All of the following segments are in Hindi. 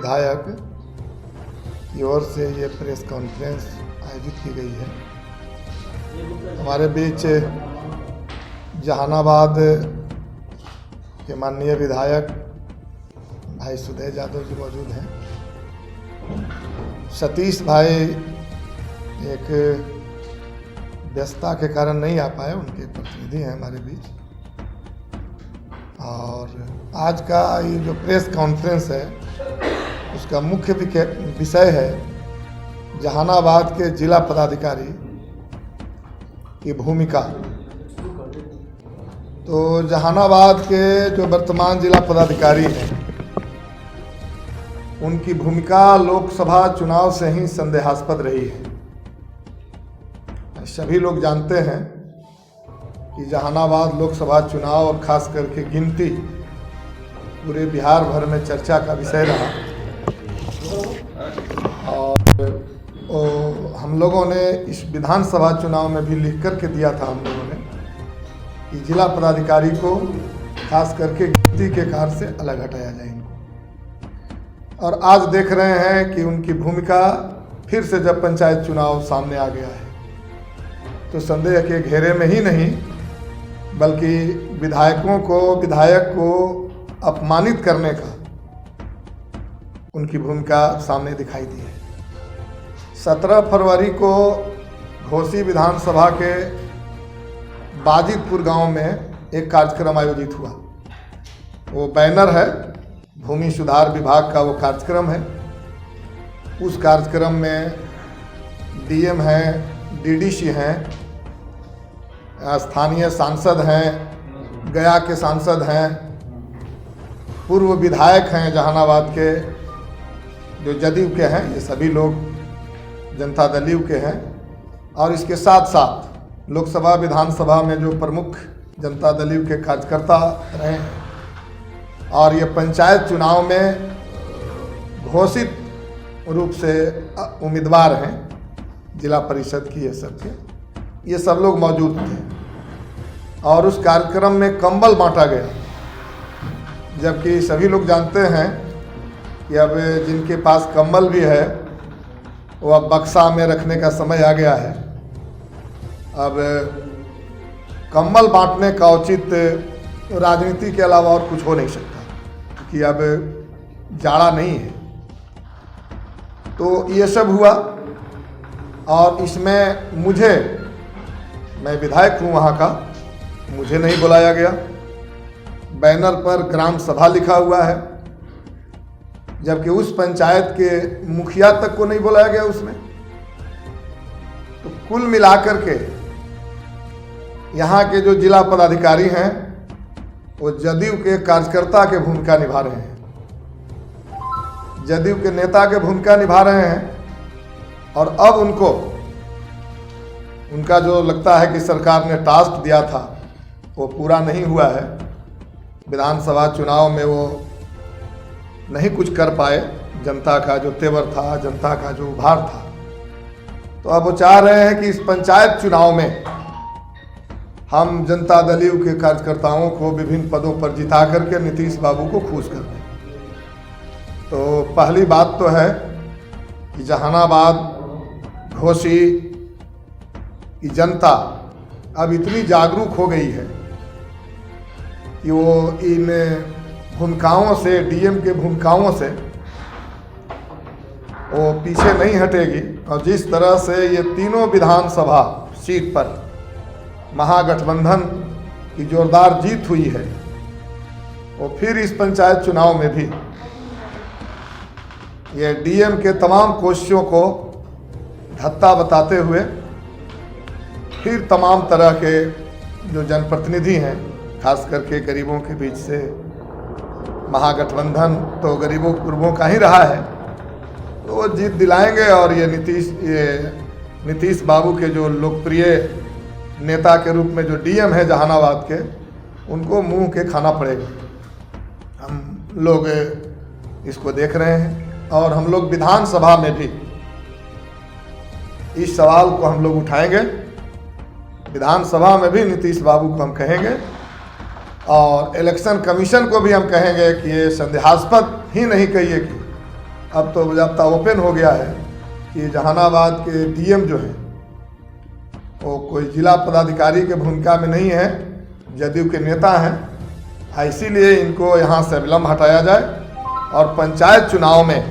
विधायक की ओर से ये प्रेस कॉन्फ्रेंस आयोजित की गई है। हमारे बीच जहानाबाद के माननीय विधायक भाई सुधेर यादव जी मौजूद हैं। सतीश भाई एक व्यस्तता के कारण नहीं आ पाए, उनके प्रतिनिधि हैं हमारे बीच। और आज का ये जो प्रेस कॉन्फ्रेंस है उसका मुख्य विषय है जहानाबाद के जिला पदाधिकारी की भूमिका। तो जहानाबाद के जो वर्तमान जिला पदाधिकारी हैं उनकी भूमिका लोकसभा चुनाव से ही संदेहास्पद रही है। सभी लोग जानते हैं कि जहानाबाद लोकसभा चुनाव और खास करके गिनती पूरे बिहार भर में चर्चा का विषय रहा। और हम लोगों ने इस विधानसभा चुनाव में भी लिख कर के दिया था हम लोगों ने कि जिला पदाधिकारी को खास करके गिनती के कार्य से अलग हटाया जाए इनको। और आज देख रहे हैं कि उनकी भूमिका फिर से जब पंचायत चुनाव सामने आ गया है तो संदेह के घेरे में ही नहीं बल्कि विधायक को अपमानित करने का उनकी भूमिका सामने दिखाई दी है। 17 फरवरी को घोसी विधानसभा के बाजितपुर गांव में एक कार्यक्रम आयोजित हुआ। वो बैनर है, भूमि सुधार विभाग का वो कार्यक्रम है। उस कार्यक्रम में डीएम हैं, डीडीसी हैं, स्थानीय सांसद हैं, गया के सांसद हैं, पूर्व विधायक हैं जहानाबाद के जो जदयू के हैं, ये सभी लोग जनता दल के हैं। और इसके साथ साथ लोकसभा विधानसभा में जो प्रमुख जनता दल के कार्यकर्ता रहे हैं और ये पंचायत चुनाव में घोषित रूप से उम्मीदवार हैं जिला परिषद की, ये सब लोग मौजूद थे। और उस कार्यक्रम में कंबल बांटा गया, जबकि सभी लोग जानते हैं कि अब जिनके पास कंबल भी है वो अब बक्सा में रखने का समय आ गया है। अब कंबल बांटने का औचित्य राजनीति के अलावा और कुछ हो नहीं सकता, क्योंकि अब जाड़ा नहीं है। तो ये सब हुआ और इसमें मैं विधायक हूँ वहाँ का, मुझे नहीं बुलाया गया। बैनर पर ग्राम सभा लिखा हुआ है, जबकि उस पंचायत के मुखिया तक को नहीं बुलाया गया उसमें। तो कुल मिलाकर के यहाँ के जो जिला पदाधिकारी हैं वो जदयू के कार्यकर्ता के भूमिका निभा रहे हैं, जदयू के नेता के भूमिका निभा रहे हैं। और अब उनका जो लगता है कि सरकार ने टास्क दिया था वो पूरा नहीं हुआ है। विधानसभा चुनाव में वो नहीं कुछ कर पाए, जनता का जो तेवर था, जनता का जो उभार था। तो अब वो चाह रहे हैं कि इस पंचायत चुनाव में हम जनता दल के कार्यकर्ताओं को विभिन्न पदों पर जिता करके नीतीश बाबू को खुश कर दें। तो पहली बात तो है कि जहानाबाद घोसी की जनता अब इतनी जागरूक हो गई है कि वो इन भूमिकाओं से, डीएम के भूमिकाओं से वो पीछे नहीं हटेगी। और जिस तरह से ये तीनों विधानसभा सीट पर महागठबंधन की जोरदार जीत हुई है, वो फिर इस पंचायत चुनाव में भी ये डीएम के तमाम कोशिशों को धत्ता बताते हुए फिर तमाम तरह के जो जनप्रतिनिधि हैं, खास करके गरीबों के बीच से, महागठबंधन तो गरीबों पूर्वों का ही रहा है, तो वो जीत दिलाएंगे। और ये नीतीश बाबू के जो लोकप्रिय नेता के रूप में जो डीएम है जहानाबाद के, उनको मुंह के खाना पड़ेगा। हम लोग इसको देख रहे हैं और हम लोग विधानसभा में भी इस सवाल को हम लोग उठाएंगे। विधानसभा में भी नीतीश बाबू को हम कहेंगे और इलेक्शन कमीशन को भी हम कहेंगे कि ये संदेहास्पद ही नहीं कहिए कि अब तो ज़ाब्ता ओपन हो गया है कि जहानाबाद के डीएम जो हैं वो कोई जिला पदाधिकारी के भूमिका में नहीं है, जदयू के नेता हैं, इसीलिए इनको यहाँ से अविलंब हटाया जाए और पंचायत चुनाव में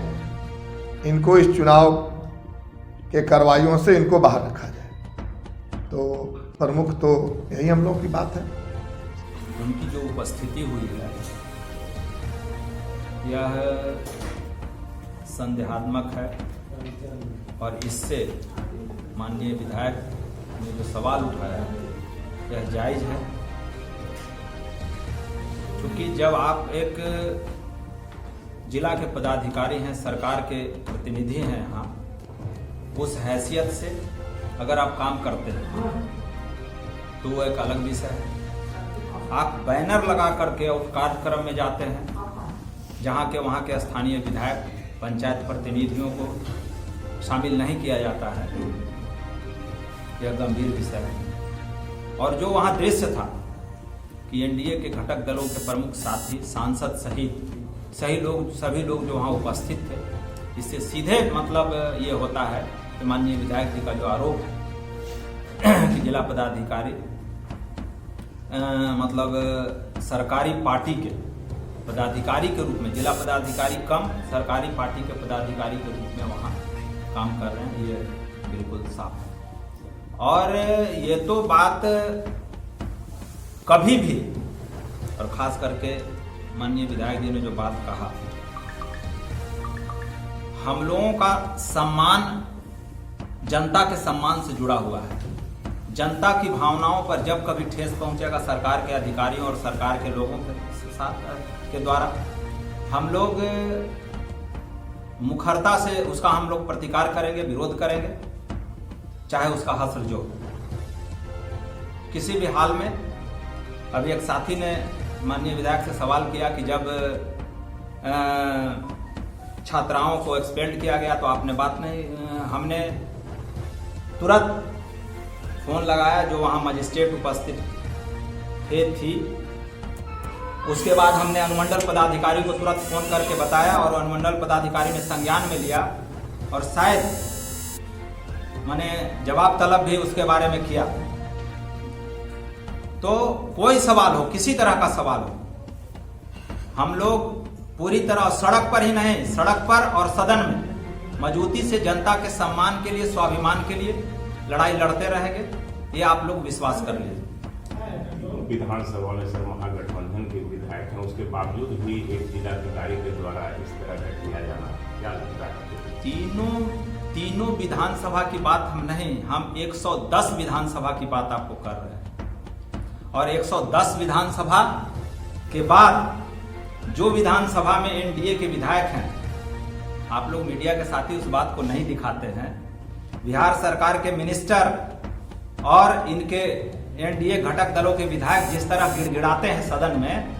इनको इस चुनाव के कार्रवाइयों से इनको बाहर रखा जाए। तो प्रमुख तो यही हम लोग की बात है। उनकी जो उपस्थिति हुई है यह संदेहात्मक है और इससे माननीय विधायक ने जो सवाल उठाया यह जायज़ है, क्योंकि जब आप एक जिला के पदाधिकारी हैं, सरकार के प्रतिनिधि हैं, यहाँ उस हैसियत से अगर आप काम करते हैं तो वो एक अलग विषय है। आप बैनर लगा करके उस कार्यक्रम में जाते हैं जहाँ के वहाँ के स्थानीय विधायक, पंचायत प्रतिनिधियों को शामिल नहीं किया जाता है, यह गंभीर विषय है। और जो वहाँ दृश्य था कि एनडीए के घटक दलों के प्रमुख साथी, सांसद सहित सभी लोग जो वहाँ उपस्थित थे, इससे सीधे मतलब ये होता है कि माननीय विधायक जी का जो आरोप है कि जिला पदाधिकारी मतलब सरकारी पार्टी के पदाधिकारी के रूप में, जिला पदाधिकारी कम सरकारी पार्टी के पदाधिकारी के रूप में वहाँ काम कर रहे हैं, ये बिल्कुल साफ है। और ये तो बात कभी भी, और खास करके माननीय विधायक जी ने जो बात कहा, हम लोगों का सम्मान जनता के सम्मान से जुड़ा हुआ है। जनता की भावनाओं पर जब कभी ठेस पहुंचेगा सरकार के अधिकारियों और सरकार के लोगों के साथ के द्वारा, हम लोग मुखरता से उसका हम लोग प्रतिकार करेंगे, विरोध करेंगे, चाहे उसका हश्र जो किसी भी हाल में। अभी एक साथी ने माननीय विधायक से सवाल किया कि जब छात्राओं को एक्सपेल्ड किया गया तो आपने बात नहीं, हमने तुरंत फोन लगाया, जो वहाँ मजिस्ट्रेट उपस्थित थी, उसके बाद हमने अनुमंडल पदाधिकारी को तुरंत फोन करके बताया और अनुमंडल पदाधिकारी ने संज्ञान में लिया और शायद मैंने जवाब तलब भी उसके बारे में किया। तो कोई सवाल हो, किसी तरह का सवाल हो, हम लोग पूरी तरह सड़क पर ही नहीं, सड़क पर और सदन में मजबूती से जनता के सम्मान के लिए, स्वाभिमान के लिए लड़ाई लड़ते रहेंगे, ये आप लोग विश्वास कर लीजिए। विधानसभा में सर महागठबंधन के विधायक हैं, उसके बावजूद भी एक जिलाधिकारी के द्वारा इस तरह का किया जाना क्या लगता है? तीनों विधानसभा की बात हम नहीं, हम 110 विधानसभा की बात आपको कर रहे हैं। और 110 विधानसभा के बाद जो विधानसभा में एनडीए के विधायक हैं, आप लोग मीडिया के साथी उस बात को नहीं दिखाते हैं। बिहार सरकार के मिनिस्टर और इनके एनडीए घटक दलों के विधायक जिस तरह गिड़गिड़ाते हैं सदन में,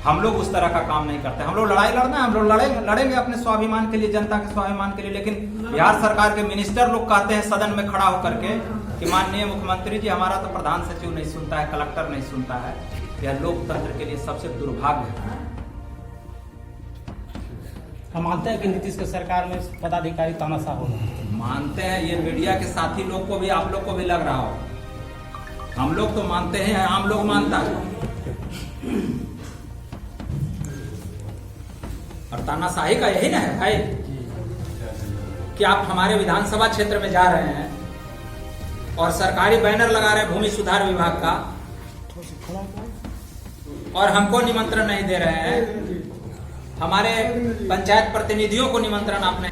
हम लोग उस तरह का काम नहीं करते। हम लोग लड़ाई लड़ना है, हम लोग लड़ेंगे अपने स्वाभिमान के लिए, जनता के स्वाभिमान के लिए। लेकिन बिहार सरकार के मिनिस्टर लोग कहते हैं सदन में खड़ा होकर के कि माननीय मुख्यमंत्री जी, हमारा तो प्रधान सचिव नहीं सुनता है, कलेक्टर नहीं सुनता है। यह लोकतंत्र के लिए सबसे दुर्भाग्य है। हम मानते हैं कि नीतीश के सरकार में पदाधिकारी तानाशाह हो, मानते हैं, ये मीडिया के साथी लोग को भी, आप लोग को भी लग रहा हो। हम लोग तो मानते हैं, आम लोग मानता है। और तानाशाही का यही ना है भाई कि आप हमारे विधानसभा क्षेत्र में जा रहे हैं और सरकारी बैनर लगा रहे हैं भूमि सुधार विभाग का, और हमको निमंत्रण नहीं दे रहे हैं, हमारे पंचायत प्रतिनिधियों को निमंत्रण आपने